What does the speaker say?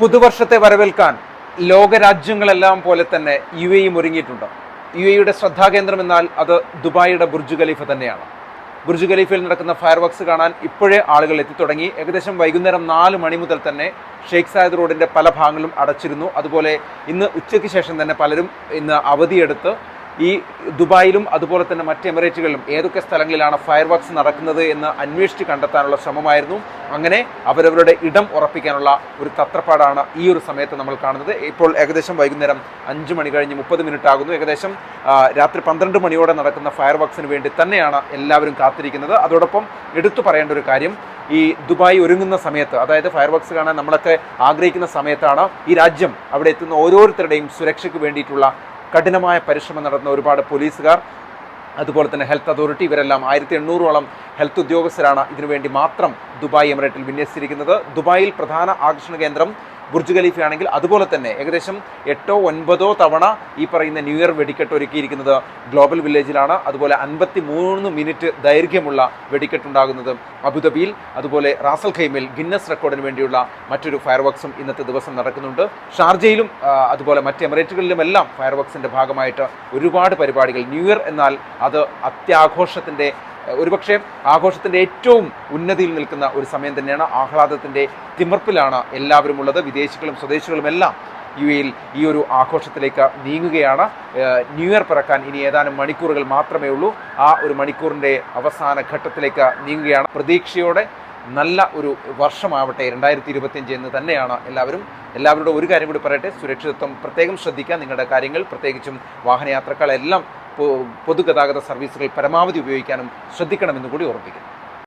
പുതുവർഷത്തെ വരവേൽക്കാൻ ലോകരാജ്യങ്ങളെല്ലാം പോലെ തന്നെ UAE ഒരുങ്ങിയിട്ടുണ്ട്. UAEയുടെ ശ്രദ്ധാകേന്ദ്രം എന്നാൽ അത് ദുബായിയുടെ ബുർജ് ഖലീഫ തന്നെയാണ്. ബുർജ് ഖലീഫയിൽ നടക്കുന്ന ഫയർ വർക്ക്സ് കാണാൻ ഇപ്പോഴേ ആളുകൾ എത്തിത്തുടങ്ങി. ഏകദേശം വൈകുന്നേരം 4 മണി മുതൽ തന്നെ ഷെയ്ഖ് സായദ് റോഡിൻ്റെ പല ഭാഗങ്ങളും അടച്ചിരുന്നു. അതുപോലെ ഇന്ന് ഉച്ചയ്ക്ക് ശേഷം തന്നെ പലരും ഇന്ന് അവധിയെടുത്ത് ഈ ദുബായിലും അതുപോലെ തന്നെ മറ്റ് എമിറേറ്റുകളിലും ഏതൊക്കെ സ്ഥലങ്ങളിലാണ് ഫയർ വർക്ക്സ് നടക്കുന്നത് എന്ന് അന്വേഷിച്ച് കണ്ടെത്താനുള്ള ശ്രമമായിരുന്നു. അങ്ങനെ അവരവരുടെ ഇടം ഉറപ്പിക്കാനുള്ള ഒരു തത്രപ്പാടാണ് ഈ ഒരു സമയത്ത് നമ്മൾ കാണുന്നത്. ഇപ്പോൾ ഏകദേശം വൈകുന്നേരം 5 മണി കഴിഞ്ഞ് 30 മിനിറ്റ് ആകുന്നു. ഏകദേശം രാത്രി 12 മണിയോടെ നടക്കുന്ന ഫയർ വർക്ക്സിന് വേണ്ടി തന്നെയാണ് എല്ലാവരും കാത്തിരിക്കുന്നത്. അതോടൊപ്പം എടുത്തു പറയേണ്ട ഒരു കാര്യം, ഈ ദുബായ് ഒരുങ്ങുന്ന സമയത്ത്, അതായത് ഫയർ വർക്ക്സ് കാണാൻ നമ്മളൊക്കെ ആഗ്രഹിക്കുന്ന സമയത്താണ് ഈ രാജ്യം അവിടെ എത്തുന്ന ഓരോരുത്തരുടെയും സുരക്ഷയ്ക്ക് വേണ്ടിയിട്ടുള്ള കഠിനമായ പരിശ്രമം നടത്തുന്ന ഒരുപാട് പോലീസുകാർ, അതുപോലെ തന്നെ ഹെൽത്ത് അതോറിറ്റി, ഇവരെല്ലാം 1800ഓളം ഹെൽത്ത് ഉദ്യോഗസ്ഥരാണ് ഇതിനുവേണ്ടി മാത്രം ദുബായ് എമിറേറ്റിൽ വിന്യസിച്ചിരിക്കുന്നത്. ദുബായിൽ പ്രധാന ആകർഷണ കേന്ദ്രം ബുർജ് ഖലീഫയാണെങ്കിൽ അതുപോലെ തന്നെ ഏകദേശം 8 or 9 തവണ ഈ പറയുന്ന ന്യൂ ഇയർ വെടിക്കെട്ട് ഒരുക്കിയിരിക്കുന്നത് ഗ്ലോബൽ വില്ലേജിലാണ്. അതുപോലെ 53 മിനിറ്റ് ദൈർഘ്യമുള്ള വെടിക്കെട്ടുണ്ടാകുന്നത് അബുദാബിയിൽ, അതുപോലെ റാസൽ ഖൈമിൽ ഗിന്നസ് റെക്കോർഡിന് വേണ്ടിയുള്ള മറ്റൊരു ഫയർ വർക്ക്സും ഇന്നത്തെ ദിവസം നടക്കുന്നുണ്ട്. ഷാർജയിലും അതുപോലെ മറ്റ് എമിറേറ്റുകളിലുമെല്ലാം ഫയർ വർക്ക്സിൻ്റെ ഭാഗമായിട്ട് ഒരുപാട് പരിപാടികൾ. ന്യൂ ഇയർ എന്നാൽ അത് അത്യാഘോഷത്തിൻ്റെ, ഒരുപക്ഷെ ആഘോഷത്തിൻ്റെ ഏറ്റവും ഉന്നതിയിൽ നിൽക്കുന്ന ഒരു സമയം തന്നെയാണ്. ആഹ്ലാദത്തിൻ്റെ തിമിർപ്പിലാണ് എല്ലാവരും ഉള്ളത്. വിദേശികളും സ്വദേശികളും എല്ലാം UAEയിൽ ഈ ഒരു ആഘോഷത്തിലേക്ക് നീങ്ങുകയാണ്. ന്യൂ ഇയർ പിറക്കാൻ ഇനി ഏതാനും മണിക്കൂറുകൾ മാത്രമേ ഉള്ളൂ. ആ ഒരു മണിക്കൂറിൻ്റെ അവസാന ഘട്ടത്തിലേക്ക് നീങ്ങുകയാണ്. പ്രതീക്ഷയോടെ നല്ല ഒരു വർഷമാവട്ടെ 2025 എന്ന് തന്നെയാണ് എല്ലാവരുടെ ഒരു കാര്യം കൂടി പറയട്ടെ, സുരക്ഷിതത്വം പ്രത്യേകം ശ്രദ്ധിക്കുക. നിങ്ങളുടെ കാര്യങ്ങൾ, പ്രത്യേകിച്ചും വാഹനയാത്രക്കാരെല്ലാം പൊതുഗതാഗത സർവീസുകൾ പരമാവധി ഉപയോഗിക്കാനും ശ്രദ്ധിക്കണമെന്ന് കൂടി ഓർമ്മിപ്പിക്കുന്നു.